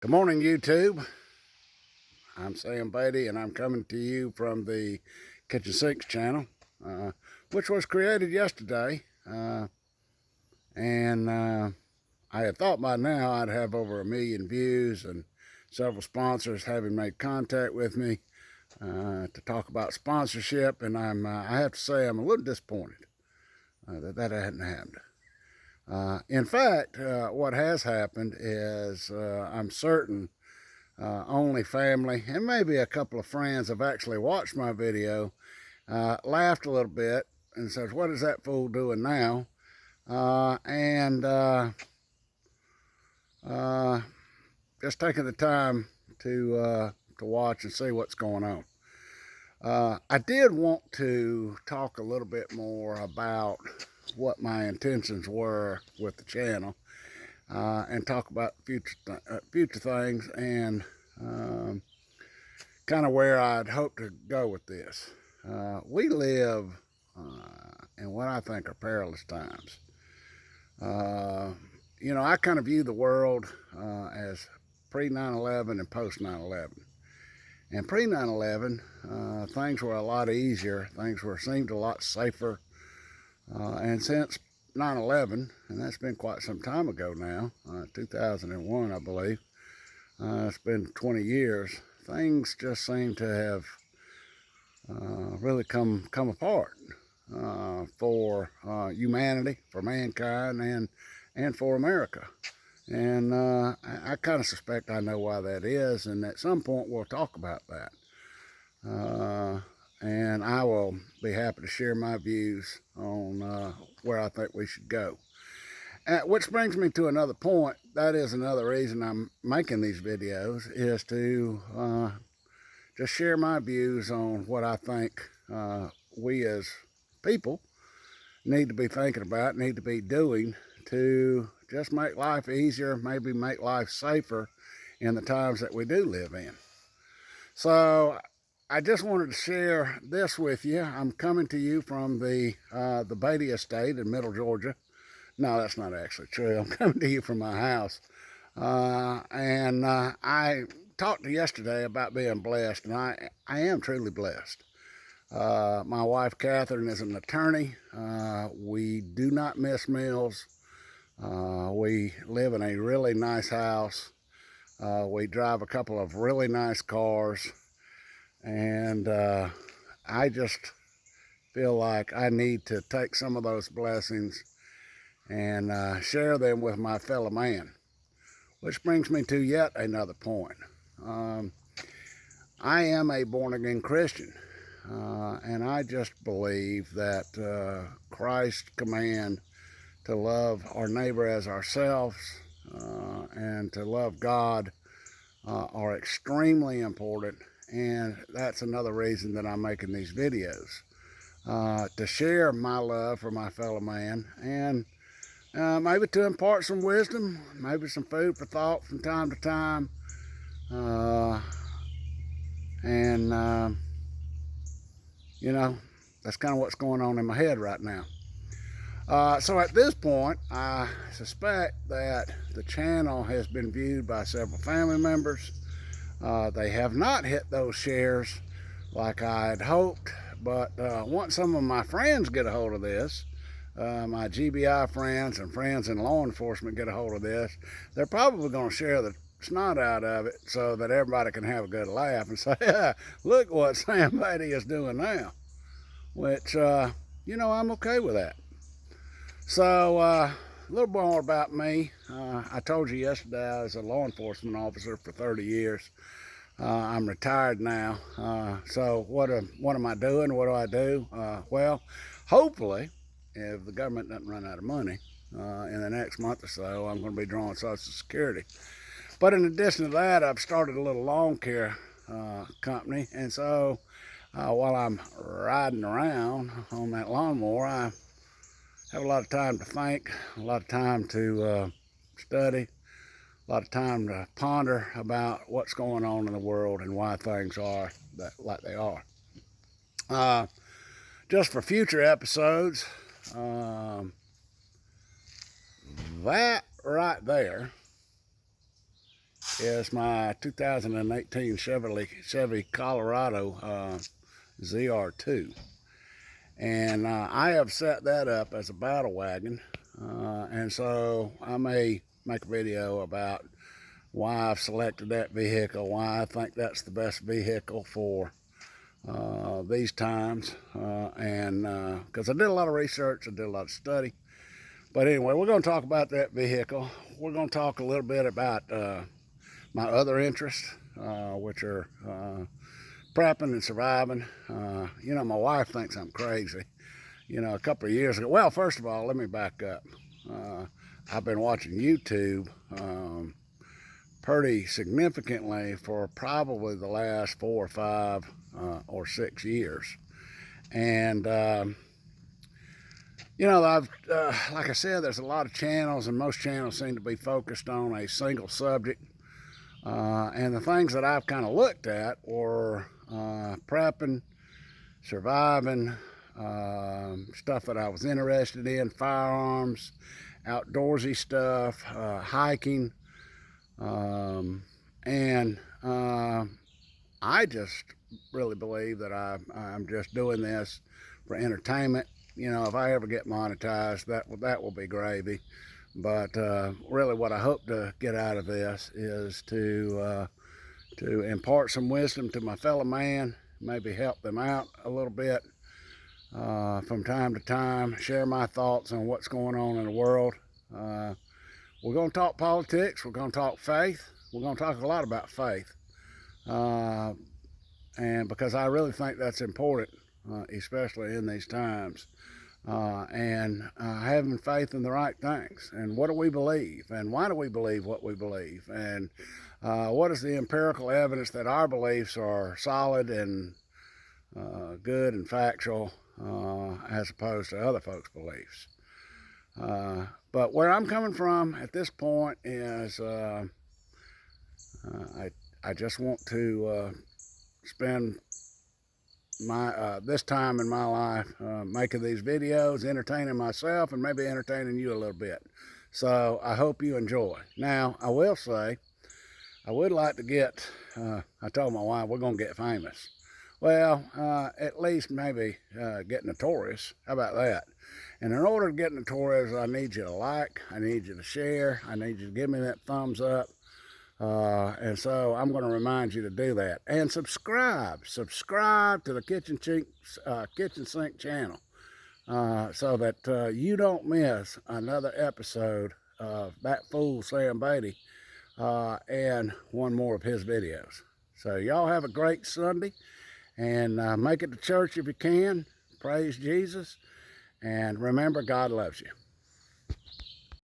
Good morning, YouTube. I'm Sam Beatty, and I'm coming to you from the Kitchen Sinks channel, which was created yesterday. And I had thought by now I'd have over 1 million views and several sponsors having made contact with me to talk about sponsorship. And I have to say I'm a little disappointed that hadn't happened. In fact, what has happened is I'm certain only family and maybe a couple of friends have actually watched my video, laughed a little bit, and says, "What is that fool doing now?" And just taking the time to watch and see what's going on. I did want to talk a little bit more about what my intentions were with the channel, and talk about future things and kind of where I'd hope to go with this. We live in what I think are perilous times. I kind of view the world as pre-9/11 and post-9/11. And pre-9/11, things were a lot easier. Things seemed a lot safer. And since 9/11, and that's been quite some time ago now, 2001, I believe, it's been 20 years, things just seem to have really come apart for humanity, for mankind, and for America. And I kind of suspect I know why that is, and at some point we'll talk about that. And I will be happy to share my views on where I think we should go. Which brings me to another point. That is another reason I'm making these videos, is to just share my views on what I think we as people need to be thinking about, need to be doing to just make life easier, maybe make life safer in the times that we do live in. So I just wanted to share this with you. I'm coming to you from the Beatty Estate in Middle Georgia. No, that's not actually true. I'm coming to you from my house. And I talked yesterday about being blessed, and I am truly blessed. My wife, Catherine, is an attorney. We do not miss meals. We live in a really nice house. We drive a couple of really nice cars. And I just feel like I need to take some of those blessings and share them with my fellow man. Which brings me to yet another point. I am a born-again Christian, and I just believe that Christ's command to love our neighbor as ourselves and to love God are extremely important, and that's another reason that I'm making these videos, to share my love for my fellow man, and maybe to impart some wisdom, maybe some food for thought from time to time. That's kind of what's going on in my head right now. So at this point, I suspect that the channel has been viewed by several family members. They have not hit those shares like I had hoped, but once some of my friends get a hold of this, my GBI friends and friends in law enforcement get a hold of this, they're probably going to share the snot out of it so that everybody can have a good laugh and say, look what Sam Beatty is doing now, which, I'm okay with that. So, a little more about me. I told you yesterday I was a law enforcement officer for 30 years. I'm retired now. So what am I doing? What do I do? Well, hopefully, if the government doesn't run out of money in the next month or so, I'm going to be drawing Social Security. But in addition to that, I've started a little lawn care company. And so while I'm riding around on that lawnmower, I have a lot of time to think, a lot of time to study, a lot of time to ponder about what's going on in the world and why things are like they are. Just for future episodes, that right there is my 2018 Chevy Colorado ZR2. And I have set that up as a battle wagon. And so I may make a video about why I've selected that vehicle, why I think that's the best vehicle for these times. And because I did a lot of research, I did a lot of study. But anyway, we're going to talk about that vehicle. We're going to talk a little bit about my other interests, which are prepping and surviving. You know, my wife thinks I'm crazy. You know, a couple of years ago, well, first of all, let me back up. I've been watching YouTube pretty significantly for probably the last 4 or 5 or 6 years. And you know, like I said, there's a lot of channels, and most channels seem to be focused on a single subject. And the things that I've kind of looked at were prepping, surviving, stuff that I was interested in, firearms, outdoorsy stuff, hiking, and I just really believe that I'm just doing this for entertainment. You know, if I ever get monetized, that will be gravy. But really what I hope to get out of this is to impart some wisdom to my fellow man, maybe help them out a little bit from time to time, share my thoughts on what's going on in the world. We're going to talk politics, we're going to talk faith, we're going to talk a lot about faith. And because I really think that's important, especially in these times. And having faith in the right things. And what do we believe? And why do we believe what we believe? And what is the empirical evidence that our beliefs are solid and good and factual as opposed to other folks' beliefs? But where I'm coming from at this point is I just want to spend this time in my life making these videos, entertaining myself, and maybe entertaining you a little bit. So I hope you enjoy. Now, I will say, I would like to get, I told my wife, we're going to get famous. Well, at least maybe get notorious. How about that? And in order to get notorious, I need you to like, I need you to share, I need you to give me that thumbs up. And so I'm going to remind you to do that. And subscribe to the Kitchen Sink channel so that you don't miss another episode of That Fool Sam Beatty and one more of his videos. So y'all have a great Sunday, and make it to church if you can. Praise Jesus, and remember, God loves you.